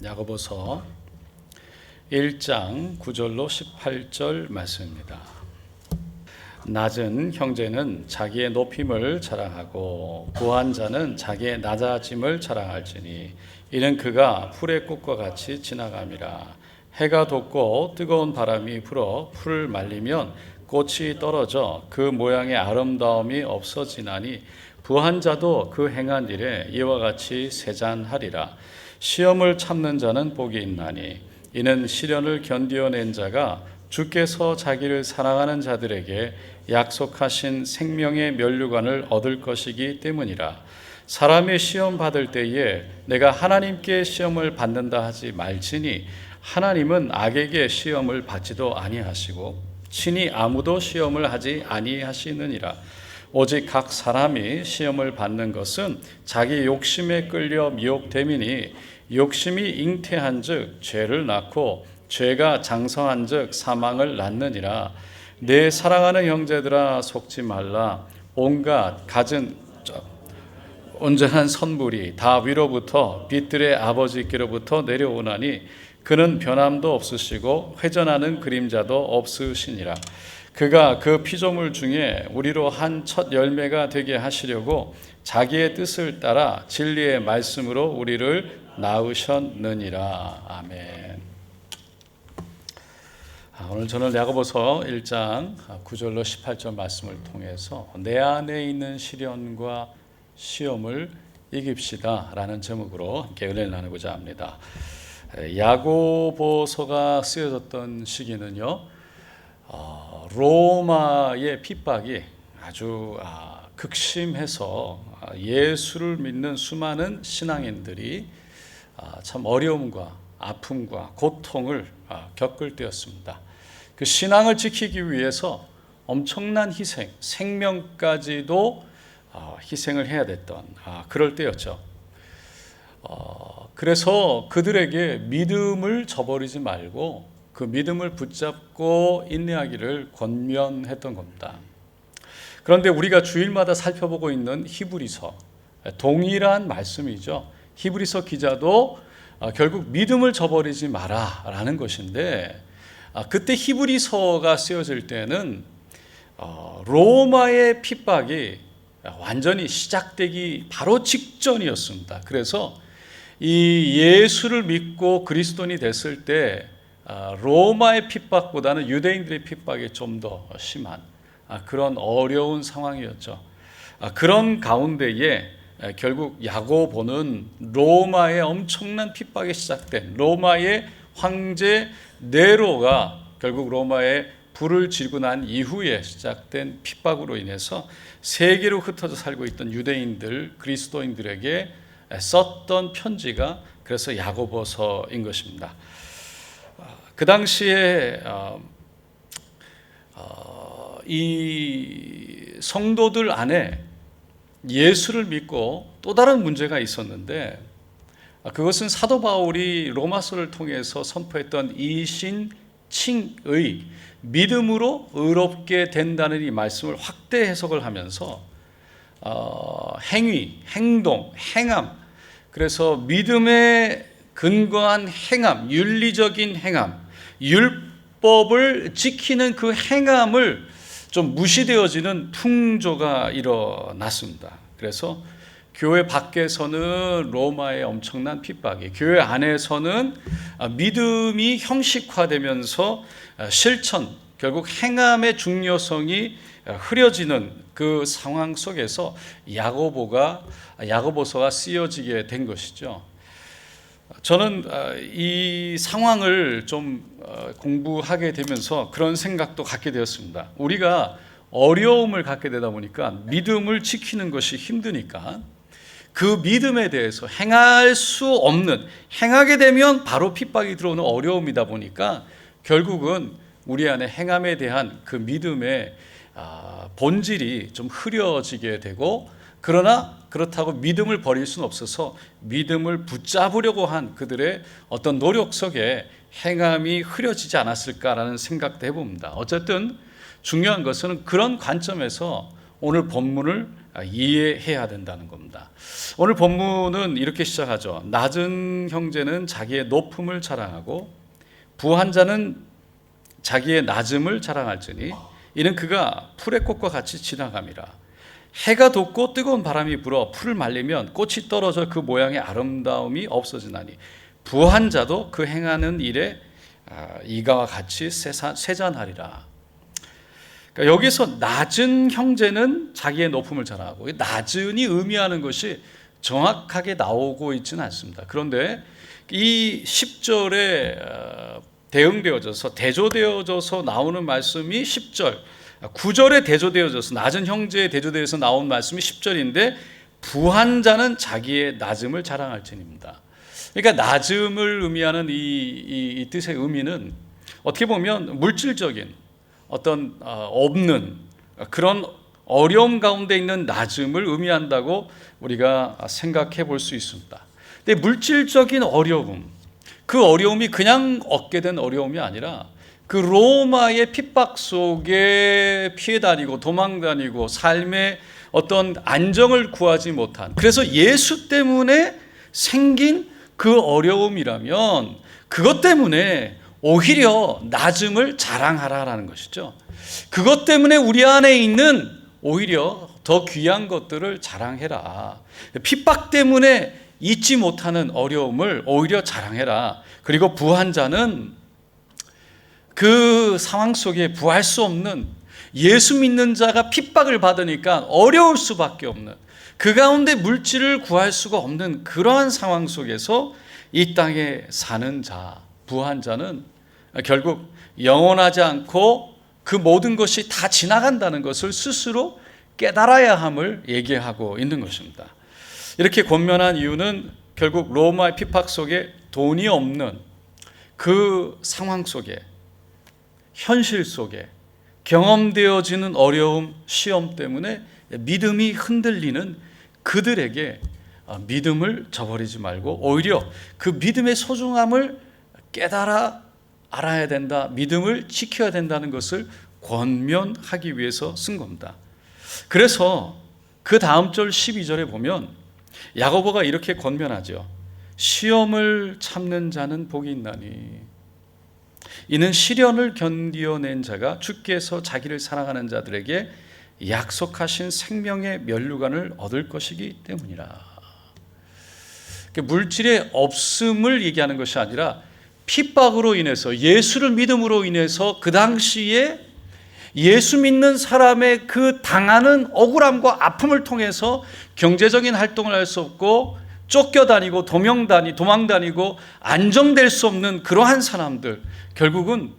야고보서 1장 9절로 18절 말씀입니다. 낮은 형제는 자기의 높임을 자랑하고 부한 자는 자기의 낮아짐을 자랑할지니 이는 그가 풀의 꽃과 같이 지나감이라. 해가 돋고 뜨거운 바람이 불어 풀을 말리면 꽃이 떨어져 그 모양의 아름다움이 없어지나니 부한 자도 그 행한 일에 이와 같이 세잔하리라. 시험을 참는 자는 복이 있나니 이는 시련을 견디어낸 자가 주께서 자기를 사랑하는 자들에게 약속하신 생명의 면류관을 얻을 것이기 때문이라. 사람이 시험 받을 때에 내가 하나님께 시험을 받는다 하지 말지니 하나님은 악에게 시험을 받지도 아니하시고 친히 아무도 시험을 하지 아니하시느니라. 오직 각 사람이 시험을 받는 것은 자기 욕심에 끌려 미혹됨이니 욕심이 잉태한즉 죄를 낳고 죄가 장성한즉 사망을 낳느니라. 내 사랑하는 형제들아 속지 말라. 온갖 갖은 온전한 선물이 다 위로부터 빛들의 아버지께로부터 내려오나니 그는 변함도 없으시고 회전하는 그림자도 없으시니라. 그가 그 피조물 중에 우리로 한 첫 열매가 되게 하시려고 자기의 뜻을 따라 진리의 말씀으로 우리를 낳으셨느니라. 아멘. 오늘 저는 야고보서 1장 9절로 18절 말씀을 통해서 내 안에 있는 시련과 시험을 이깁시다 라는 제목으로 함께 은혜를 나누고자 합니다. 야고보서가 쓰여졌던 시기는요, 로마의 핍박이 아주 극심해서 예수를 믿는 수많은 신앙인들이 참 어려움과 아픔과 고통을 겪을 때였습니다. 그 신앙을 지키기 위해서 엄청난 희생, 생명까지도 희생을 해야 됐던 그럴 때였죠. 그래서 그들에게 믿음을 저버리지 말고 그 믿음을 붙잡고 인내하기를 권면했던 겁니다. 그런데 우리가 주일마다 살펴보고 있는 히브리서, 동일한 말씀이죠. 히브리서 기자도 결국 믿음을 저버리지 마라라는 것인데, 그때 히브리서가 쓰여질 때는 로마의 핍박이 완전히 시작되기 바로 직전이었습니다. 그래서 이 예수를 믿고 그리스도인이 됐을 때 로마의 핍박보다는 유대인들의 핍박이 좀 더 심한 그런 어려운 상황이었죠. 그런 가운데에 결국 야고보는 로마의 엄청난 핍박이 시작된, 로마의 황제 네로가 결국 로마에 불을 지르고 난 이후에 시작된 핍박으로 인해서 세계로 흩어져 살고 있던 유대인들, 그리스도인들에게 썼던 편지가 그래서 야고보서인 것입니다. 그 당시에 이 성도들 안에 예수를 믿고 또 다른 문제가 있었는데, 그것은 사도 바울이 로마서를 통해서 선포했던 이신칭의 믿음으로 의롭게 된다는 이 말씀을 확대 해석을 하면서 행위, 행동, 행함, 그래서 믿음에 근거한 행함, 윤리적인 행함, 율법을 지키는 그 행함을 좀 무시되어지는 풍조가 일어났습니다. 그래서 교회 밖에서는 로마의 엄청난 핍박이, 교회 안에서는 믿음이 형식화되면서 실천, 결국 행함의 중요성이 흐려지는 그 상황 속에서 야고보서가 쓰여지게 된 것이죠. 저는 이 상황을 좀 공부하게 되면서 그런 생각도 갖게 되었습니다. 우리가 어려움을 갖게 되다 보니까 믿음을 지키는 것이 힘드니까 그 믿음에 대해서 행할 수 없는, 행하게 되면 바로 핍박이 들어오는 어려움이다 보니까 결국은 우리 안에 행함에 대한 그 믿음의 본질이 좀 흐려지게 되고, 그러나 그렇다고 믿음을 버릴 수는 없어서 믿음을 붙잡으려고 한 그들의 어떤 노력 속에 행함이 흐려지지 않았을까라는 생각도 해봅니다. 어쨌든 중요한 것은 그런 관점에서 오늘 본문을 이해해야 된다는 겁니다. 오늘 본문은 이렇게 시작하죠. 낮은 형제는 자기의 높음을 자랑하고 부한 자는 자기의 낮음을 자랑할지니 이는 그가 풀의 꽃과 같이 지나감이라. 해가 돋고 뜨거운 바람이 불어 풀을 말리면 꽃이 떨어져 그 모양의 아름다움이 없어지나니 부한 자도 그 행하는 일에 이가와 같이 쇠잔하리라. 그러니까 여기서 낮은 형제는 자기의 높음을 자랑하고, 낮은이 의미하는 것이 정확하게 나오고 있지는 않습니다. 그런데 이 10절에 대응되어져서 대조되어져서 나오는 말씀이 10절, 9절에 대조되어져서 낮은 형제에 대조되어서 나온 말씀이 10절인데 부한 자는 자기의 낮음을 자랑할지니입니다. 그러니까 낮음을 의미하는 이 뜻의 의미는 어떻게 보면 물질적인 어떤 없는 그런 어려움 가운데 있는 낮음을 의미한다고 우리가 생각해 볼 수 있습니다. 근데 물질적인 어려움, 그 어려움이 그냥 얻게 된 어려움이 아니라 그 로마의 핍박 속에 피해 다니고 도망 다니고 삶의 어떤 안정을 구하지 못한, 그래서 예수 때문에 생긴 그 어려움이라면 그것 때문에 오히려 낮음을 자랑하라라는 것이죠. 그것 때문에 우리 안에 있는 오히려 더 귀한 것들을 자랑해라. 핍박 때문에 잊지 못하는 어려움을 오히려 자랑해라. 그리고 부한 자는 그 상황 속에 부할 수 없는, 예수 믿는 자가 핍박을 받으니까 어려울 수밖에 없는, 그 가운데 물질을 구할 수가 없는 그러한 상황 속에서 이 땅에 사는 자, 부한 자는 결국 영원하지 않고 그 모든 것이 다 지나간다는 것을 스스로 깨달아야 함을 얘기하고 있는 것입니다. 이렇게 권면한 이유는 결국 로마의 핍박 속에 돈이 없는 그 상황 속에, 현실 속에 경험되어지는 어려움, 시험 때문에 믿음이 흔들리는 그들에게 믿음을 저버리지 말고 오히려 그 믿음의 소중함을 깨달아 알아야 된다, 믿음을 지켜야 된다는 것을 권면하기 위해서 쓴 겁니다. 그래서 그 다음 절 12절에 보면 야고보가 이렇게 권면하죠. 시험을 참는 자는 복이 있나니 이는 시련을 견디어낸 자가 주께서 자기를 사랑하는 자들에게 약속하신 생명의 면류관을 얻을 것이기 때문이라. 물질의 없음을 얘기하는 것이 아니라 핍박으로 인해서, 예수를 믿음으로 인해서 그 당시에 예수 믿는 사람의 그 당하는 억울함과 아픔을 통해서 경제적인 활동을 할 수 없고 쫓겨다니고 도망다니고 안정될 수 없는 그러한 사람들, 결국은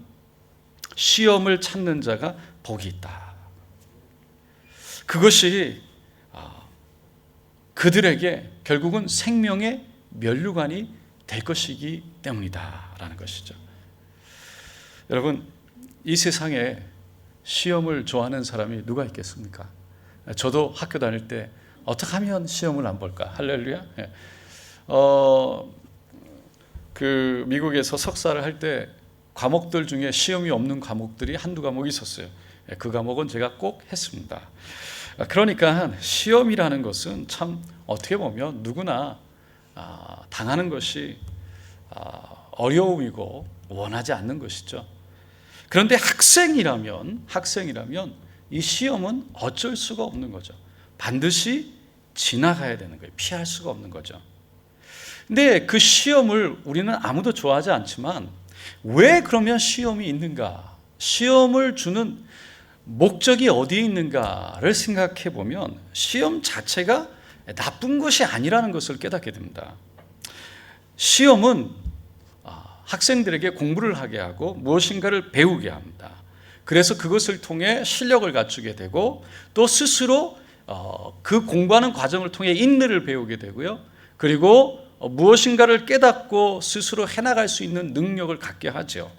시험을 찾는 자가 복이 있다. 그것이 그들에게 결국은 생명의 면류관이 될 것이기 때문이다 라는 것이죠. 여러분, 이 세상에 시험을 좋아하는 사람이 누가 있겠습니까? 저도 학교 다닐 때 어떻게 하면 시험을 안 볼까? 할렐루야. 그 미국에서 석사를 할 때 과목들 중에 시험이 없는 과목들이 한두 과목이 있었어요. 그 과목은 제가 꼭 했습니다. 그러니까 시험이라는 것은 참 어떻게 보면 누구나 당하는 것이 어려움이고 원하지 않는 것이죠. 그런데 학생이라면 이 시험은 어쩔 수가 없는 거죠. 반드시 지나가야 되는 거예요. 피할 수가 없는 거죠. 근데 그 시험을 우리는 아무도 좋아하지 않지만 왜 그러면 시험이 있는가? 시험을 주는 목적이 어디에 있는가를 생각해 보면 시험 자체가 나쁜 것이 아니라는 것을 깨닫게 됩니다. 시험은 학생들에게 공부를 하게 하고 무엇인가를 배우게 합니다. 그래서 그것을 통해 실력을 갖추게 되고 또 스스로 그 공부하는 과정을 통해 인내를 배우게 되고요. 그리고 무엇인가를 깨닫고 스스로 해나갈 수 있는 능력을 갖게 하죠.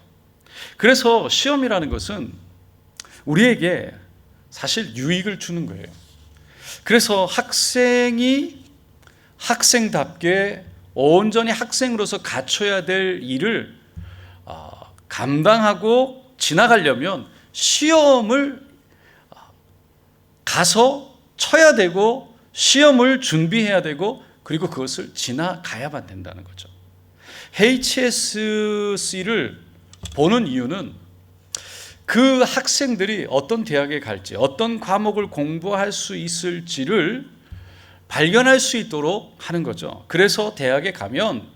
그래서 시험이라는 것은 우리에게 사실 유익을 주는 거예요. 그래서 학생이 학생답게 온전히 학생으로서 갖춰야 될 일을 감당하고 지나가려면 시험을 가서 쳐야 되고 시험을 준비해야 되고 그리고 그것을 지나가야만 된다는 거죠. HSC를 보는 이유는 그 학생들이 어떤 대학에 갈지, 어떤 과목을 공부할 수 있을지를 발견할 수 있도록 하는 거죠. 그래서 대학에 가면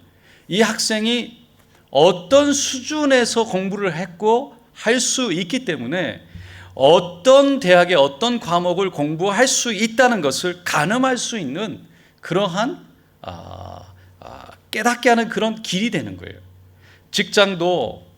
이 학생이 어떤 수준에서 공부를 했고 할 수 있기 때문에 어떤 대학에 어떤 과목을 공부할 수 있다는 것을 가늠할 수 있는 그러한 깨닫게 하는 그런 길이 되는 거예요.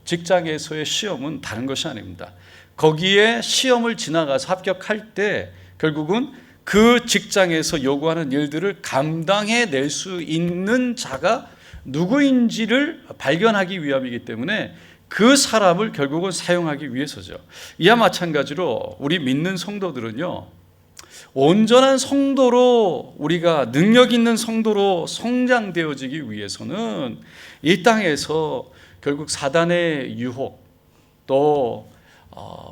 직장에서의 시험은 다른 것이 아닙니다. 거기에 시험을 지나가서 합격할 때 결국은 그 직장에서 요구하는 일들을 감당해낼 수 있는 자가 누구인지를 발견하기 위함이기 때문에 그 사람을 결국은 사용하기 위해서죠. 이와 마찬가지로 우리 믿는 성도들은요, 온전한 성도로, 우리가 능력 있는 성도로 성장되어지기 위해서는 이 땅에서 결국 사단의 유혹, 또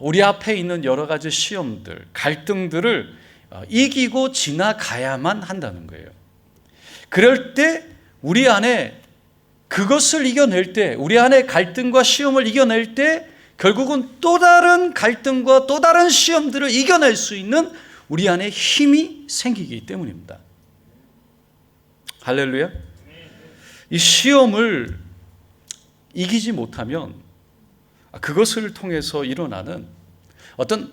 우리 앞에 있는 여러 가지 시험들, 갈등들을 이기고 지나가야만 한다는 거예요. 그럴 때 우리 안에 그것을 이겨낼 때, 우리 안에 갈등과 시험을 이겨낼 때 결국은 또 다른 갈등과 또 다른 시험들을 이겨낼 수 있는 우리 안에 힘이 생기기 때문입니다. 할렐루야. 이 시험을 이기지 못하면 그것을 통해서 일어나는 어떤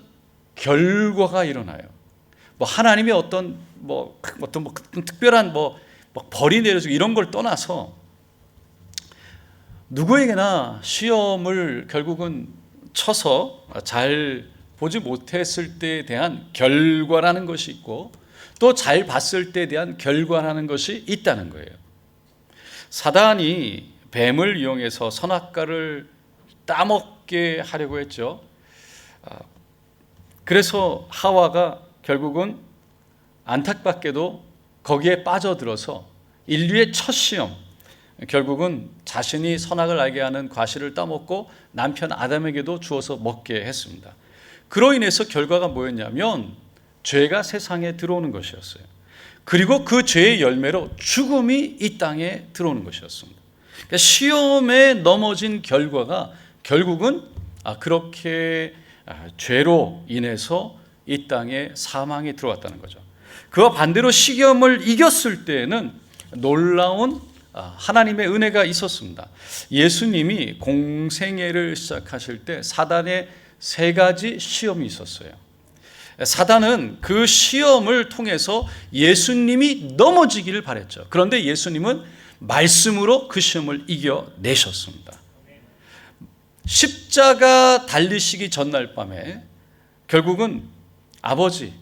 결과가 일어나요. 하나님의 어떤 특별한 벌이 내려지고 이런 걸 떠나서 누구에게나 시험을 결국은 쳐서 잘 보지 못했을 때에 대한 결과라는 것이 있고 또 잘 봤을 때에 대한 결과라는 것이 있다는 거예요. 사단이 뱀을 이용해서 선악과를 따먹게 하려고 했죠. 그래서 하와가 결국은 안타깝게도 거기에 빠져들어서 인류의 첫 시험, 결국은 자신이 선악을 알게 하는 과실을 따먹고 남편 아담에게도 주어서 먹게 했습니다. 그로 인해서 결과가 뭐였냐면 죄가 세상에 들어오는 것이었어요. 그리고 그 죄의 열매로 죽음이 이 땅에 들어오는 것이었습니다. 그러니까 시험에 넘어진 결과가 결국은 그렇게 죄로 인해서 이 땅에 사망이 들어왔다는 거죠. 그와 반대로 시험을 이겼을 때에는 놀라운 하나님의 은혜가 있었습니다. 예수님이 공생애를 시작하실 때 사단의 3가지 시험이 있었어요. 사단은 그 시험을 통해서 예수님이 넘어지기를 바랬죠. 그런데 예수님은 말씀으로 그 시험을 이겨내셨습니다. 십자가 달리시기 전날 밤에 결국은 아버지,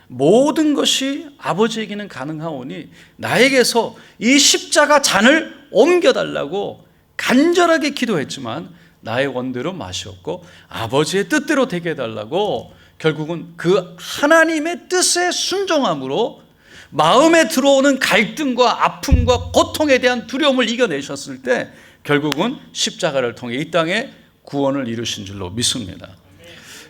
모든 것이 아버지에게는 가능하오니 나에게서 이 십자가 잔을 옮겨달라고 간절하게 기도했지만 나의 원대로 마시었고 아버지의 뜻대로 되게 해달라고 결국은 그 하나님의 뜻에 순종함으로 마음에 들어오는 갈등과 아픔과 고통에 대한 두려움을 이겨내셨을 때 결국은 십자가를 통해 이 땅에 구원을 이루신 줄로 믿습니다.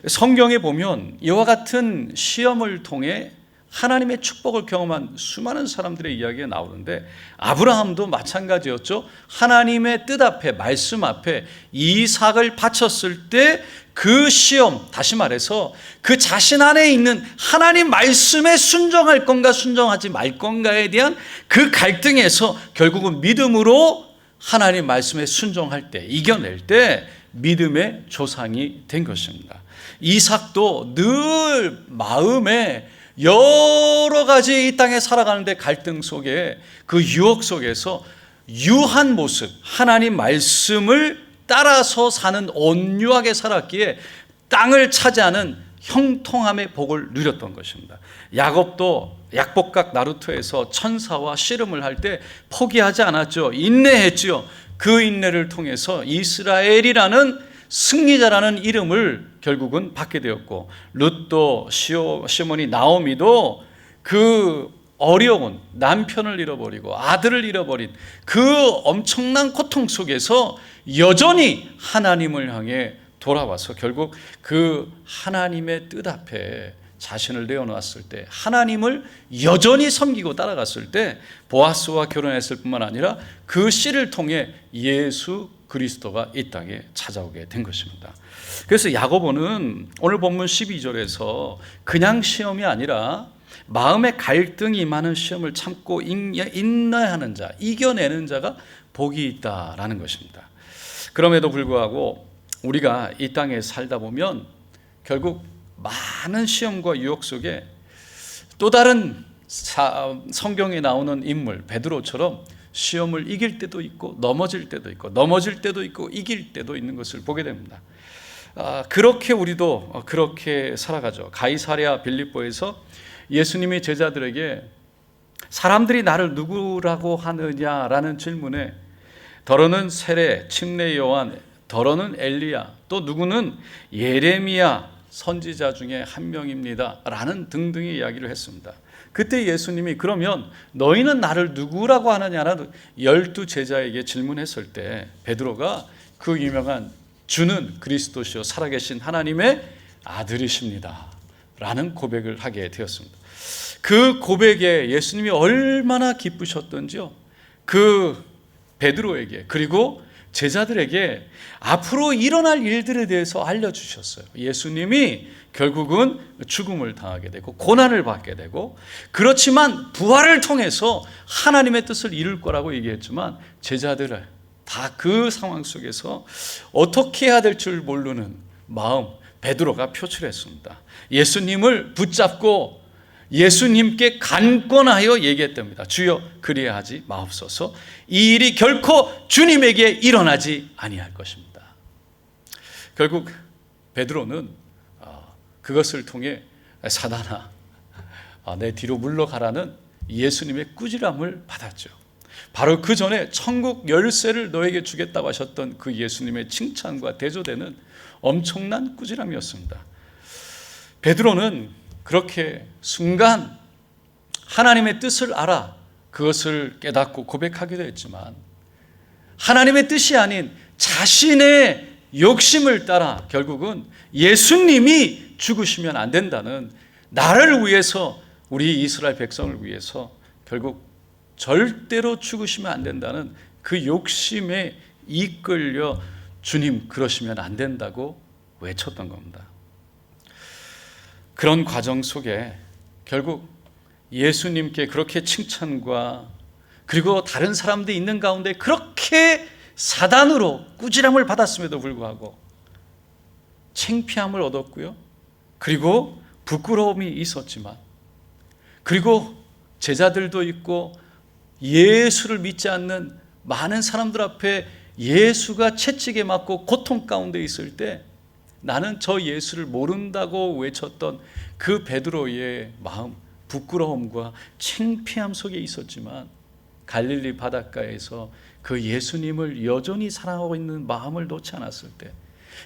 성경에 보면 이와 같은 시험을 통해 하나님의 축복을 경험한 수많은 사람들의 이야기가 나오는데 아브라함도 마찬가지였죠. 하나님의 뜻 앞에, 말씀 앞에 이삭을 바쳤을 때 그 시험, 다시 말해서 그 자신 안에 있는 하나님 말씀에 순종할 건가 순종하지 말 건가에 대한 그 갈등에서 결국은 믿음으로 하나님 말씀에 순종할 때, 이겨낼 때 믿음의 조상이 된 것입니다. 이삭도 늘 마음에 여러 가지 이 땅에 살아가는데 갈등 속에 그 유혹 속에서 유한 모습, 하나님 말씀을 따라서 사는 온유하게 살았기에 땅을 차지하는 형통함의 복을 누렸던 것입니다. 야곱도 약복각 나루토에서 천사와 씨름을 할 때 포기하지 않았죠. 인내했죠. 그 인내를 통해서 이스라엘이라는 승리자라는 이름을 결국은 받게 되었고, 룻도 시어머니 나오미도 그 어려운 남편을 잃어버리고 아들을 잃어버린 그 엄청난 고통 속에서 여전히 하나님을 향해 돌아와서 결국 그 하나님의 뜻 앞에 자신을 내어놨을 때, 하나님을 여전히 섬기고 따라갔을 때 보아스와 결혼했을 뿐만 아니라 그 씨를 통해 예수 그리스도가 이 땅에 찾아오게 된 것입니다. 그래서 야고보는 오늘 본문 12절에서 그냥 시험이 아니라 마음의 갈등이 많은 시험을 참고 인내하는 자, 이겨내는 자가 복이 있다라는 것입니다. 그럼에도 불구하고 우리가 이 땅에 살다 보면 결국 많은 시험과 유혹 속에 또 다른 성경에 나오는 인물 베드로처럼 시험을 이길 때도 있고 넘어질 때도 있고 넘어질 때도 있고 이길 때도 있는 것을 보게 됩니다. 그렇게 우리도 그렇게 살아가죠. 가이사랴 빌립보에서 예수님이 제자들에게 사람들이 나를 누구라고 하느냐라는 질문에 더러는 세례, 침례 요한, 더러는 엘리야, 또 누구는 예레미야 선지자 중에 한 명입니다 라는 등등의 이야기를 했습니다. 그때 예수님이 그러면 너희는 나를 누구라고 하느냐라는 12 제자에게 질문했을 때 베드로가 그 유명한 주는 그리스도시요 살아계신 하나님의 아들이십니다 라는 고백을 하게 되었습니다. 그 고백에 예수님이 얼마나 기쁘셨던지요, 그 베드로에게 그리고 제자들에게 앞으로 일어날 일들에 대해서 알려주셨어요. 예수님이 결국은 죽음을 당하게 되고 고난을 받게 되고, 그렇지만 부활을 통해서 하나님의 뜻을 이룰 거라고 얘기했지만 제자들은 다 그 상황 속에서 어떻게 해야 될 줄 모르는 마음 베드로가 표출했습니다. 예수님을 붙잡고 예수님께 간권하여 얘기했답니다. 주여 그리하지 마옵소서. 이 일이 결코 주님에게 일어나지 아니할 것입니다. 결국 베드로는 그것을 통해 사단아 내 뒤로 물러가라는 예수님의 꾸지람을 받았죠. 바로 그 전에 천국 열쇠를 너에게 주겠다고 하셨던 그 예수님의 칭찬과 대조되는 엄청난 꾸지람이었습니다. 베드로는 그렇게 순간 하나님의 뜻을 알아 그것을 깨닫고 고백하기도 했지만 하나님의 뜻이 아닌 자신의 욕심을 따라 결국은 예수님이 죽으시면 안 된다는, 나를 위해서 우리 이스라엘 백성을 위해서 결국 절대로 죽으시면 안 된다는 그 욕심에 이끌려 주님 그러시면 안 된다고 외쳤던 겁니다. 그런 과정 속에 결국 예수님께 그렇게 칭찬과 그리고 다른 사람들이 있는 가운데 그렇게 사단으로 꾸지람을 받았음에도 불구하고 창피함을 얻었고요, 그리고 부끄러움이 있었지만, 그리고 제자들도 있고 예수를 믿지 않는 많은 사람들 앞에 예수가 채찍에 맞고 고통 가운데 있을 때 나는 저 예수를 모른다고 외쳤던 그 베드로의 마음, 부끄러움과 창피함 속에 있었지만 갈릴리 바닷가에서 그 예수님을 여전히 사랑하고 있는 마음을 놓지 않았을 때,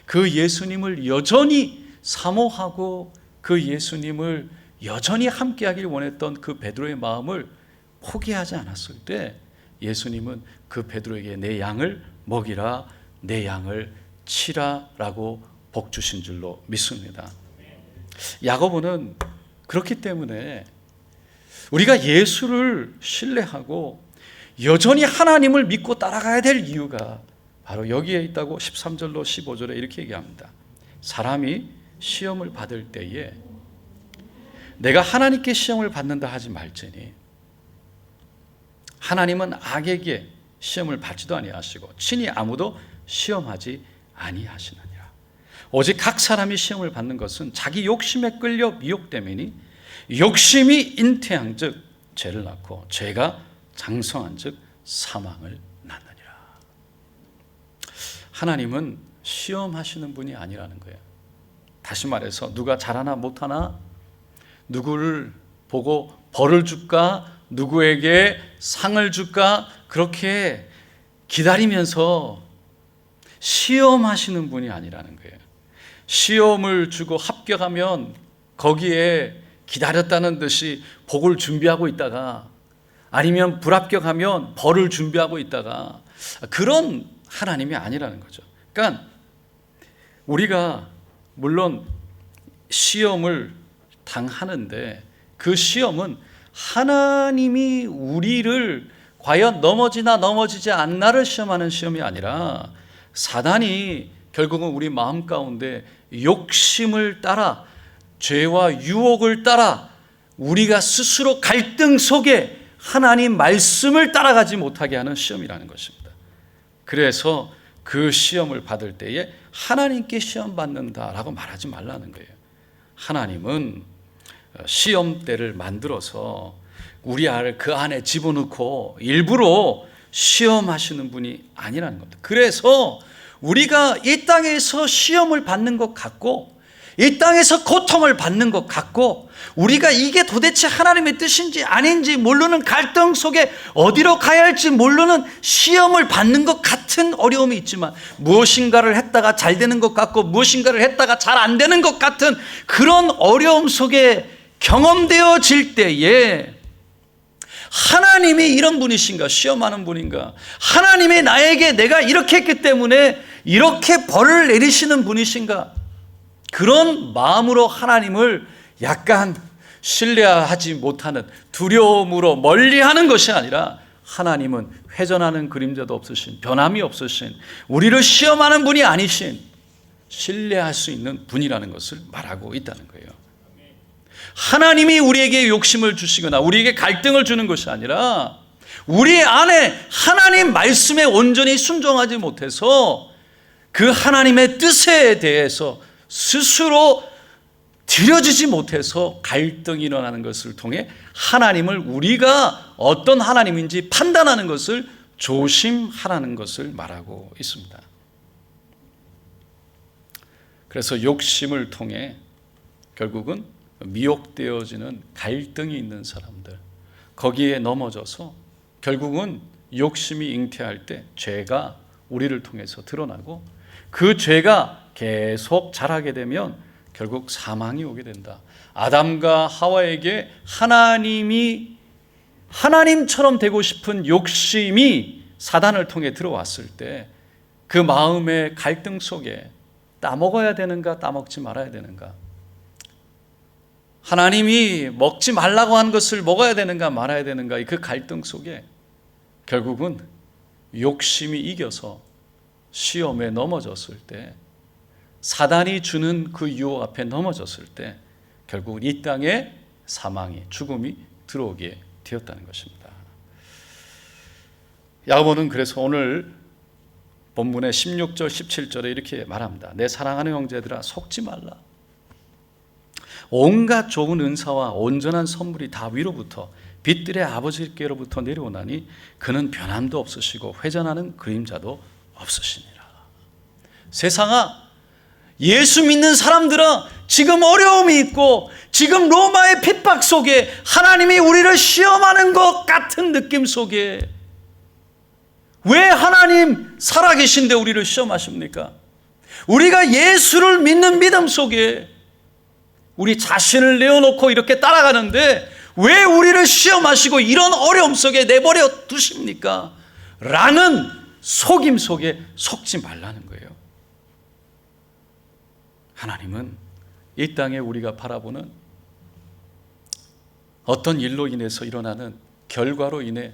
그 예수님을 여전히 사모하고 그 예수님을 여전히 함께하길 원했던 그 베드로의 마음을 포기하지 않았을 때 예수님은 그 베드로에게 내 양을 먹이라, 내 양을 치라라고 복 주신 줄로 믿습니다. 야고보는 그렇기 때문에 우리가 예수를 신뢰하고 여전히 하나님을 믿고 따라가야 될 이유가 바로 여기에 있다고 13절로 15절에 이렇게 얘기합니다. 사람이 시험을 받을 때에 내가 하나님께 시험을 받는다 하지 말지니 하나님은 악에게 시험을 받지도 아니하시고 친히 아무도 시험하지 아니하시느니라. 오직 각 사람이 시험을 받는 것은 자기 욕심에 끌려 미혹됨이니 욕심이 잉태한즉 죄를 낳고 죄가 장성한즉 사망을 낳느니라. 하나님은 시험하시는 분이 아니라는 거예요. 다시 말해서 누가 잘하나 못하나, 누구를 보고 벌을 줄까, 누구에게 상을 줄까, 그렇게 기다리면서 시험하시는 분이 아니라는 거예요. 시험을 주고 합격하면 거기에 기다렸다는 듯이 복을 준비하고 있다가, 아니면 불합격하면 벌을 준비하고 있다가, 그런 하나님이 아니라는 거죠. 그러니까 우리가 물론 시험을 당하는데 그 시험은 하나님이 우리를 과연 넘어지나 넘어지지 않나를 시험하는 시험이 아니라 사단이 결국은 우리 마음 가운데 욕심을 따라 죄와 유혹을 따라 우리가 스스로 갈등 속에 하나님 말씀을 따라가지 못하게 하는 시험이라는 것입니다. 그래서 그 시험을 받을 때에 하나님께 시험 받는다라고 말하지 말라는 거예요. 하나님은 시험대를 만들어서 우리 그 안에 집어넣고 일부러 시험하시는 분이 아니라는 겁니다. 그래서 우리가 이 땅에서 시험을 받는 것 같고 이 땅에서 고통을 받는 것 같고 우리가 이게 도대체 하나님의 뜻인지 아닌지 모르는 갈등 속에 어디로 가야 할지 모르는 시험을 받는 것 같은 어려움이 있지만 무엇인가를 했다가 잘 되는 것 같고 무엇인가를 했다가 잘 안 되는 것 같은 그런 어려움 속에 경험되어질 때에 하나님이 이런 분이신가, 시험하는 분인가, 하나님이 나에게 내가 이렇게 했기 때문에 이렇게 벌을 내리시는 분이신가, 그런 마음으로 하나님을 약간 신뢰하지 못하는 두려움으로 멀리하는 것이 아니라 하나님은 회전하는 그림자도 없으신, 변함이 없으신, 우리를 시험하는 분이 아니신 신뢰할 수 있는 분이라는 것을 말하고 있다는 거예요. 하나님이 우리에게 욕심을 주시거나 우리에게 갈등을 주는 것이 아니라 우리 안에 하나님 말씀에 온전히 순종하지 못해서 그 하나님의 뜻에 대해서 스스로 들여지지 못해서 갈등이 일어나는 것을 통해 하나님을 우리가 어떤 하나님인지 판단하는 것을 조심하라는 것을 말하고 있습니다. 그래서 욕심을 통해 결국은 미혹되어지는 갈등이 있는 사람들, 거기에 넘어져서 결국은 욕심이 잉태할 때 죄가 우리를 통해서 드러나고 그 죄가 계속 자라게 되면 결국 사망이 오게 된다. 아담과 하와에게 하나님이 하나님처럼 되고 싶은 욕심이 사단을 통해 들어왔을 때 그 마음의 갈등 속에 따먹어야 되는가 따먹지 말아야 되는가, 하나님이 먹지 말라고 한 것을 먹어야 되는가 말아야 되는가, 그 갈등 속에 결국은 욕심이 이겨서 시험에 넘어졌을 때, 사단이 주는 그 유혹 앞에 넘어졌을 때 결국 이 땅에 사망이, 죽음이 들어오게 되었다는 것입니다. 야고보는 그래서 오늘 본문의 16절 17절에 이렇게 말합니다. 내 사랑하는 형제들아 속지 말라. 온갖 좋은 은사와 온전한 선물이 다 위로부터 빛들의 아버지께로부터 내려오나니 그는 변함도 없으시고 회전하는 그림자도 없으시니라. 세상아, 예수 믿는 사람들은 지금 어려움이 있고 지금 로마의 핍박 속에 하나님이 우리를 시험하는 것 같은 느낌 속에 왜 하나님 살아계신데 우리를 시험하십니까? 우리가 예수를 믿는 믿음 속에 우리 자신을 내어놓고 이렇게 따라가는데 왜 우리를 시험하시고 이런 어려움 속에 내버려 두십니까? 라는 속임 속에 속지 말라는 거예요. 하나님은 이 땅에 우리가 바라보는 어떤 일로 인해서 일어나는 결과로 인해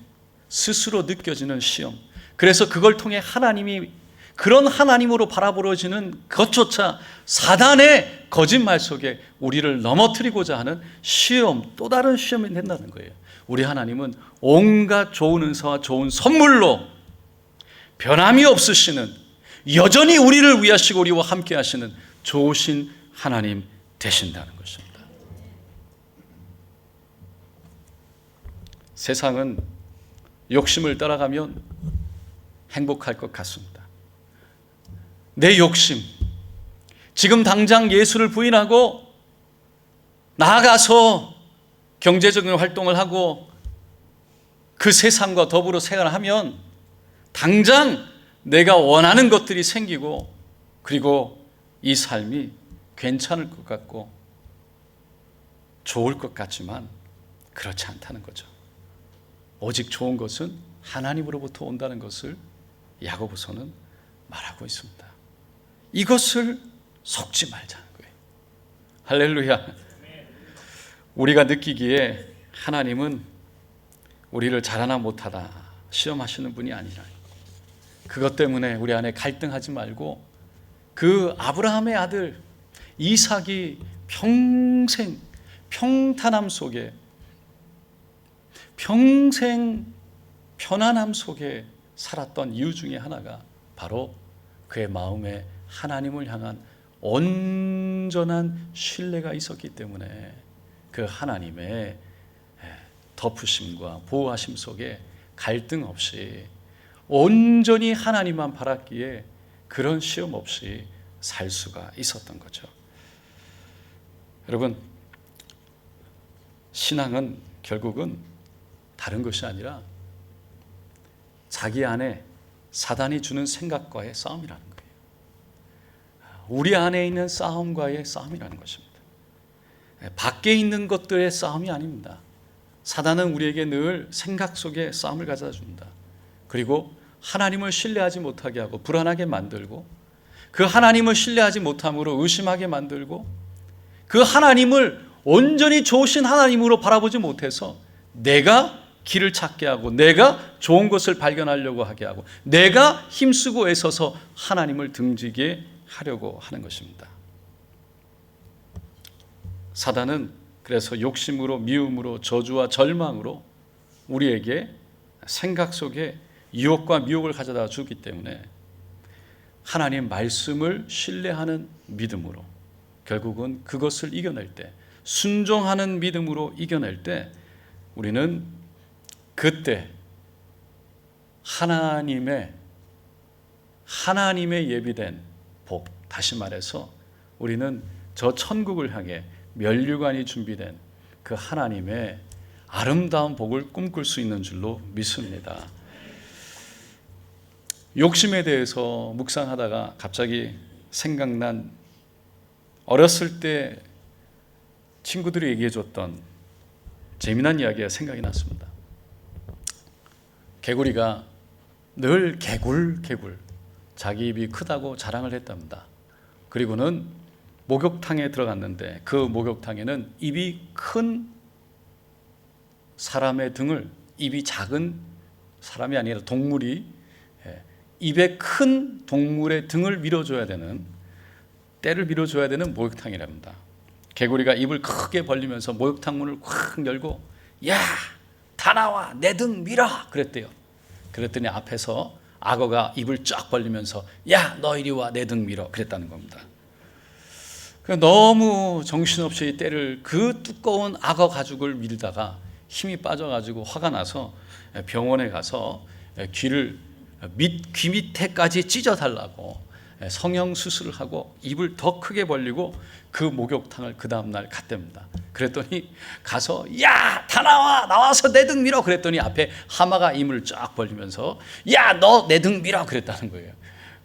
스스로 느껴지는 시험, 그래서 그걸 통해 하나님이 그런 하나님으로 바라보려지는 것조차 사단의 거짓말 속에 우리를 넘어뜨리고자 하는 시험, 또 다른 시험이 된다는 거예요. 우리 하나님은 온갖 좋은 은사와 좋은 선물로 변함이 없으시는, 여전히 우리를 위하시고 우리와 함께 하시는 좋으신 하나님 되신다는 것입니다. 세상은 욕심을 따라가면 행복할 것 같습니다. 내 욕심, 지금 당장 예수를 부인하고 나아가서 경제적인 활동을 하고 그 세상과 더불어 생활하면 당장 내가 원하는 것들이 생기고 그리고 이 삶이 괜찮을 것 같고 좋을 것 같지만 그렇지 않다는 거죠. 오직 좋은 것은 하나님으로부터 온다는 것을 야고보서는 말하고 있습니다. 이것을 속지 말자는 거예요. 할렐루야. 우리가 느끼기에 하나님은 우리를 잘하나 못하다 시험하시는 분이 아니라, 그것 때문에 우리 안에 갈등하지 말고 그 아브라함의 아들 이삭이 평생 평탄함 속에, 평생 편안함 속에 살았던 이유 중에 하나가 바로 그의 마음에 하나님을 향한 온전한 신뢰가 있었기 때문에 그 하나님의 덮으심과 보호하심 속에 갈등 없이 온전히 하나님만 바랐기에 그런 시험 없이 살 수가 있었던 거죠. 여러분, 신앙은 결국은 다른 것이 아니라 자기 안에 사단이 주는 생각과의 싸움이라는 거예요. 우리 안에 있는 싸움과의 싸움이라는 것입니다. 밖에 있는 것들의 싸움이 아닙니다. 사단은 우리에게 늘 생각 속에 싸움을 가져다 줍니다. 그리고 하나님을 신뢰하지 못하게 하고 불안하게 만들고, 그 하나님을 신뢰하지 못함으로 의심하게 만들고, 그 하나님을 온전히 좋으신 하나님으로 바라보지 못해서 내가 길을 찾게 하고, 내가 좋은 것을 발견하려고 하게 하고, 내가 힘쓰고 애써서 하나님을 등지게 하려고 하는 것입니다. 사단은 그래서 욕심으로, 미움으로, 저주와 절망으로 우리에게 생각 속에 유혹과 미혹을 가져다 주기 때문에 하나님 말씀을 신뢰하는 믿음으로, 결국은 그것을 이겨낼 때, 순종하는 믿음으로 이겨낼 때 우리는 그때 하나님의 예비된 복, 다시 말해서 우리는 저 천국을 향해 면류관이 준비된 그 하나님의 아름다운 복을 꿈꿀 수 있는 줄로 믿습니다. 욕심에 대해서 묵상하다가 갑자기 생각난 어렸을 때 친구들이 얘기해 줬던 재미난 이야기가 생각이 났습니다. 개구리가 늘 개굴 자기 입이 크다고 자랑을 했답니다. 그리고는 목욕탕에 들어갔는데 그 목욕탕에는 입이 큰 사람의 등을, 입이 작은 사람이 아니라 동물이 입에 큰 동물의 등을 밀어줘야 되는, 때를 밀어줘야 되는 목욕탕이랍니다. 개구리가 입을 크게 벌리면서 목욕탕 문을 확 열고 야, 다 나와, 내 등 밀어 그랬대요. 그랬더니 앞에서 악어가 입을 쫙 벌리면서 야, 너 이리 와, 내 등 밀어 그랬다는 겁니다. 너무 정신없이 때를, 그 두꺼운 악어 가죽을 밀다가 힘이 빠져가지고 화가 나서 병원에 가서 귀 밑에까지 찢어달라고 성형수술을 하고 입을 더 크게 벌리고 그 목욕탕을 그 다음날 갔답니다. 그랬더니 가서 야, 다 나와서 내 등 밀어 그랬더니 앞에 하마가 입을 쫙 벌리면서 야, 너 내 등 밀어 그랬다는 거예요.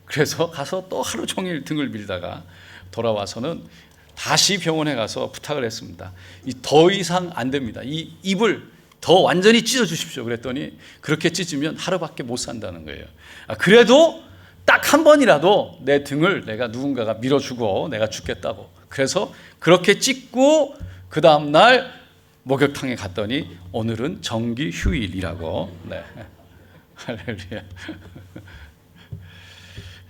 그래서 가서 또 하루 종일 등을 밀다가 돌아와서는 다시 병원에 가서 부탁을 했습니다. 더 이상 안 됩니다. 이 입을 더 완전히 찢어 주십시오. 그랬더니 그렇게 찢으면 하루밖에 못 산다는 거예요. 그래도 딱 한 번이라도 내 등을 내가 누군가가 밀어주고 내가 죽겠다고. 그래서 그렇게 찢고 그 다음날 목욕탕에 갔더니 오늘은 정기 휴일이라고. 네. 할렐루야.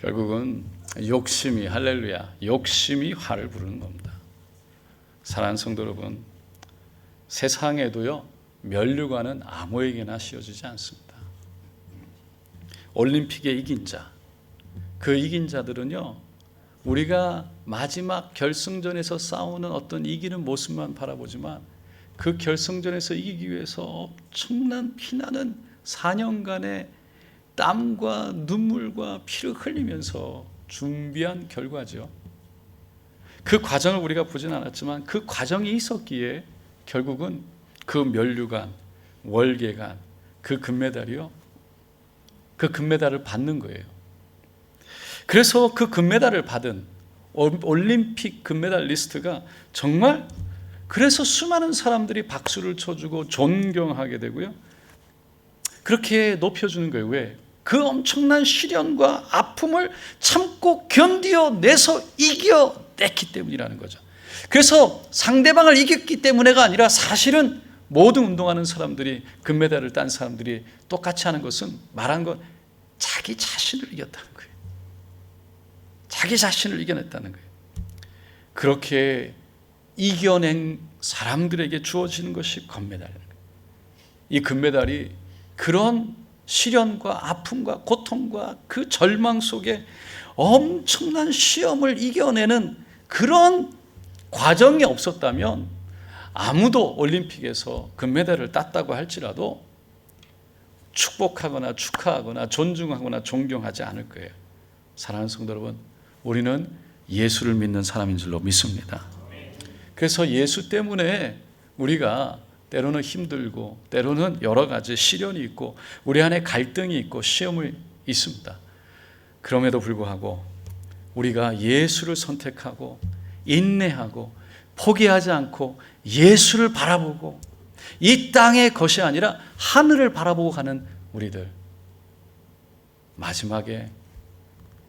결국은 욕심이, 할렐루야, 욕심이 화를 부르는 겁니다. 사랑하는 성도 여러분, 세상에도요 면류관은 아무에게나 씌워지지 않습니다. 올림픽에 이긴 자, 그 이긴 자들은요 우리가 마지막 결승전에서 싸우는 어떤 이기는 모습만 바라보지만 그 결승전에서 이기기 위해서 엄청난 피나는 4년간의 땀과 눈물과 피를 흘리면서 준비한 결과죠. 그 과정을 우리가 보진 않았지만 그 과정이 있었기에 결국은 그 면류관, 월계관, 그 금메달이요, 그 금메달을 받는 거예요. 그래서 그 금메달을 받은 올림픽 금메달리스트가 정말, 그래서 수많은 사람들이 박수를 쳐주고 존경하게 되고요, 그렇게 높여주는 거예요. 왜? 그 엄청난 시련과 아픔을 참고 견디어내서 이겨냈기 때문이라는 거죠. 그래서 상대방을 이겼기 때문에가 아니라 사실은 모든 운동하는 사람들이, 금메달을 딴 사람들이 똑같이 하는 것은, 말한 건 자기 자신을 이겼다는 거예요. 자기 자신을 이겨냈다는 거예요. 그렇게 이겨낸 사람들에게 주어지는 것이 금메달이에요. 이 금메달이 그런 시련과 아픔과 고통과 그 절망 속에 엄청난 시험을 이겨내는 그런 과정이 없었다면 아무도 올림픽에서 금메달을 땄다고 할지라도 축복하거나 축하하거나 존중하거나 존경하지 않을 거예요. 사랑하는 성도 여러분, 우리는 예수를 믿는 사람인 줄로 믿습니다. 그래서 예수 때문에 우리가 때로는 힘들고 때로는 여러 가지 시련이 있고 우리 안에 갈등이 있고 시험이 있습니다. 그럼에도 불구하고 우리가 예수를 선택하고 인내하고 포기하지 않고 예수를 바라보고 이 땅의 것이 아니라 하늘을 바라보고 가는 우리들, 마지막에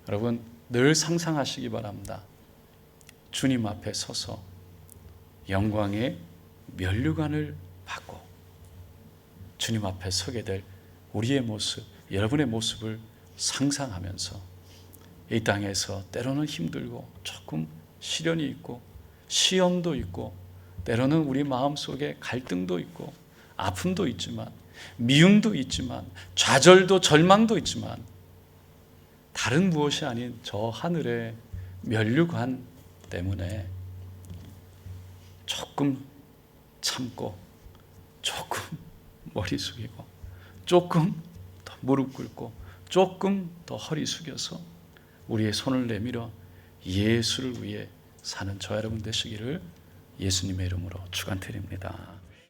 여러분 늘 상상하시기 바랍니다. 주님 앞에 서서 영광의 면류관을 받고 주님 앞에 서게 될 우리의 모습, 여러분의 모습을 상상하면서 이 땅에서 때로는 힘들고 조금 시련이 있고 시험도 있고 때로는 우리 마음속에 갈등도 있고 아픔도 있지만 미움도 있지만 좌절도 절망도 있지만 다른 무엇이 아닌 저 하늘의 면류관 때문에 조금 참고 조금 머리 숙이고 조금 더 무릎 꿇고 조금 더 허리 숙여서 우리의 손을 내밀어 예수를 위해 사는 저 여러분 되시기를 예수님의 이름으로 축원드립니다.